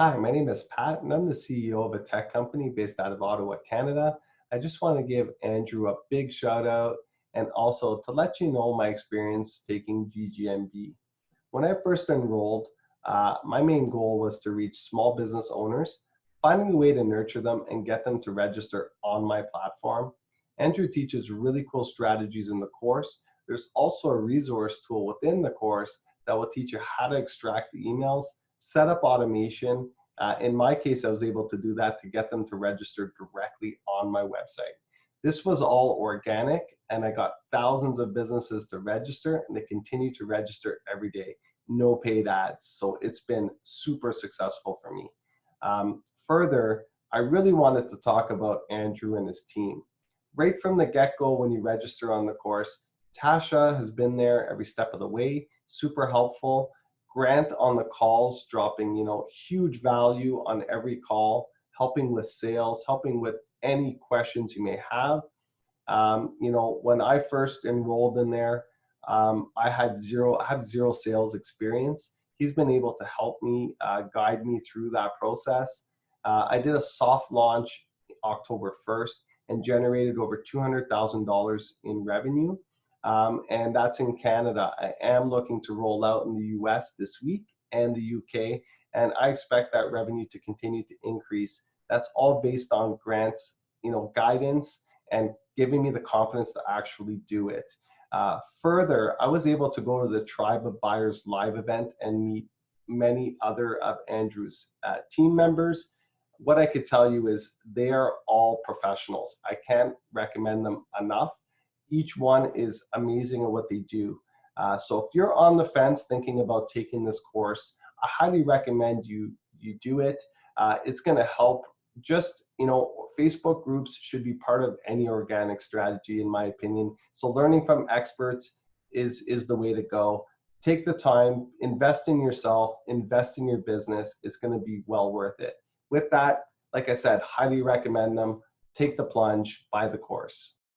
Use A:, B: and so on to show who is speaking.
A: Hi, my name is Pat, and I'm the CEO of a tech company based out of Ottawa, Canada. I just want to give Andrew a big shout out and also to let you know my experience taking GGMB. When I first enrolled, my main goal was to reach small business owners, finding a way to nurture them and get them to register on my platform. Andrew teaches really cool strategies in the course. There's also a resource tool within the course that will teach you how to extract the emails, set up automation. In my case, I was able to do that to get them to register directly on my website. This was all organic, and I got thousands of businesses to register, and they continue to register every day. No paid ads. So it's been super successful for me. Further, I really wanted to talk about Andrew and his team. Right from the get-go, when you register on the course, Tasha has been there every step of the way, super helpful. Grant on the calls, dropping huge value on every call, helping with sales, helping with any questions you may have. When I first enrolled in there, I have zero sales experience. He's been able to help me, guide me through that process. I did a soft launch October 1st and generated over $200,000 in revenue. And that's in Canada. I am looking to roll out in the US this week and the UK, and I expect that revenue to continue to increase. That's all based on Grant's, guidance and giving me the confidence to actually do it. Further, I was able to go to the Tribe of Buyers live event and meet many other of Andrew's team members. What I could tell you is they are all professionals. I can't recommend them enough. Each one is amazing at what they do. So if you're on the fence thinking about taking this course, I highly recommend you do it. It's going to help. Just, Facebook groups should be part of any organic strategy, in my opinion. So learning from experts is the way to go. Take the time, invest in yourself, invest in your business. It's going to be well worth it. With that, like I said, highly recommend them. Take the plunge, buy the course.